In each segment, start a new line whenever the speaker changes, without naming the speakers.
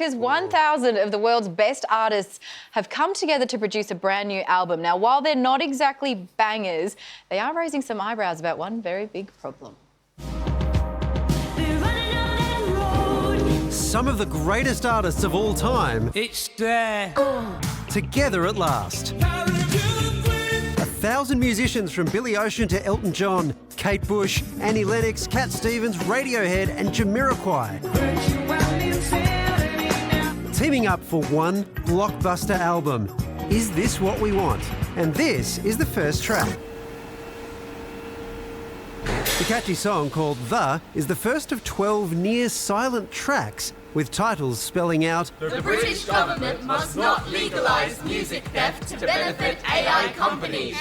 Because 1,000 of the world's best artists have come together to produce a brand new album. Now, while they're not exactly bangers, they are raising some eyebrows about one very big problem.
Some of the greatest artists of all time.
It's there.
Together at last. 1,000 musicians from Billy Ocean to Elton John, Kate Bush, Annie Lennox, Cat Stevens, Radiohead and Jamiroquai. Teaming up for one blockbuster album. Is this what we want? And this is the first track. The catchy song called The is the first of 12 near-silent tracks with titles spelling out
The British government must not legalise music theft to benefit AI companies.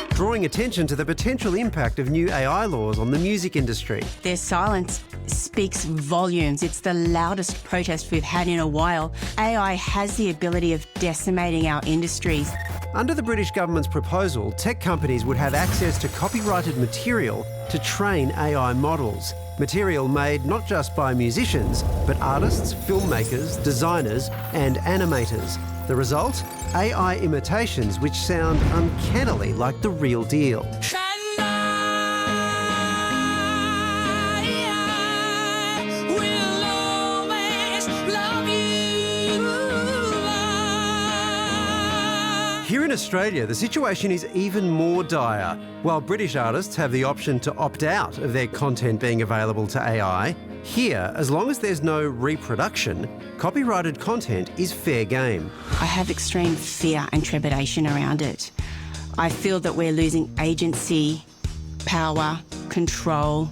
drawing attention to the potential impact of new AI laws on the music industry.
Their silence speaks volumes. It's the loudest protest we've had in a while. AI has the ability of decimating our industries.
Under the British government's proposal, tech companies would have access to copyrighted material to train AI models. Material made not just by musicians, but artists, filmmakers, designers and animators. The result? AI imitations which sound uncannily like the real deal. Here in Australia, the situation is even more dire. While British artists have the option to opt out of their content being available to AI, here, as long as there's no reproduction, copyrighted content is fair game.
I have extreme fear and trepidation around it. I feel that we're losing agency, power, control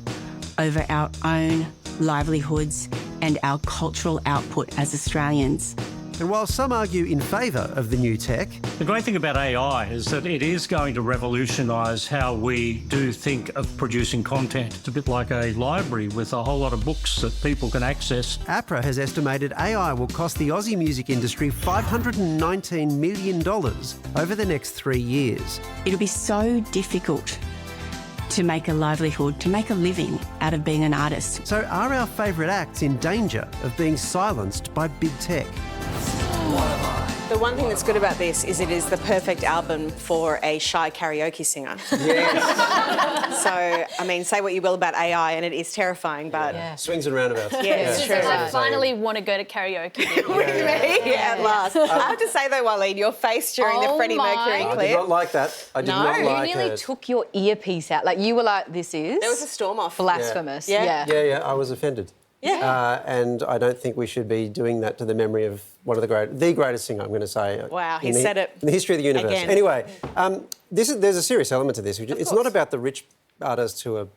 over our own livelihoods and our cultural output as Australians.
And while some argue in favour of the new tech,
The great thing about AI is that it is going to revolutionise how we do think of producing content. It's a bit like a library with a whole lot of books that people can access.
APRA has estimated AI will cost the Aussie music industry $519 million over the next 3 years.
It'll be so difficult to make a livelihood, to make a living out of being an artist.
So are our favourite acts in danger of being silenced by big tech?
The one thing that's good about this is it is the perfect album for a shy karaoke singer.
Yes.
So, I mean, say what you will about AI, and it is terrifying, but...
Yeah. Swings and roundabouts.
Yeah, it's true.
I finally want to go to karaoke.
At last. I have to say, though, Waleed, your face during the Freddie Mercury
I
clip...
did not like that. I did
No.
not
You
like
You nearly
it.
took your earpiece out. Like, you were like, this is...
There was a storm off.
blasphemous.
Yeah.
Yeah, I was offended.
Yeah.
And I don't think we should be doing that to the memory of one of the greatest singer, I'm going to say.
Wow, he
in
said it
in the history of the universe.
again.
Anyway, there's a serious element to this. It's not about the rich artists who are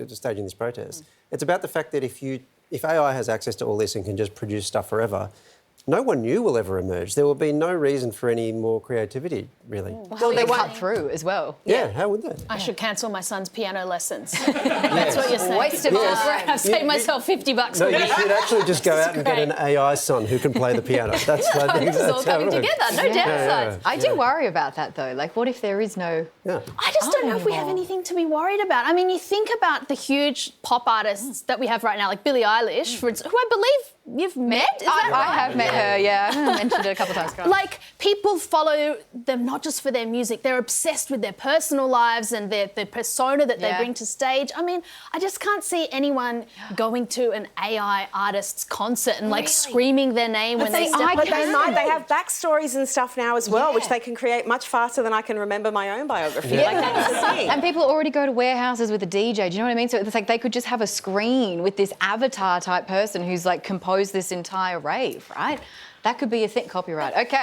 staging this protest. It's about the fact that if AI has access to all this and can just produce stuff forever, no one new will ever emerge. There will be no reason for any more creativity, really.
Well, they cut through as well.
Yeah, how would they?
I should cancel my son's piano lessons. That's what you're saying.
Waste of time.
I've saved myself $50
No,
a
you
week.
should actually just go out and get
great.
an AI son who can play the piano. That's
This is all coming together. No downsides.
I do worry about that, though. Like, what if there is no...
Yeah.
I just don't know if we have anything to be worried about. I mean, you think about the huge pop artists that we have right now, like Billie Eilish, for instance, who I believe you've met. Is that right?
I have met her, yeah. I mentioned it a couple of times.
Like, people follow them not just for their music, they're obsessed with their personal lives and their persona that they
Yeah.
bring to stage. I mean, I just can't see anyone going to an AI artist's concert and, like, screaming their name when they step
But
on
they
the
might. They have backstories and stuff now as well, which they can create much faster than I can remember my own biography. Like, that's the thing.
And people already go to warehouses with a DJ, do you know what I mean? So it's like they could just have a screen with this avatar type person who's like composed this entire rave, right? That could be a thing, copyright. Okay.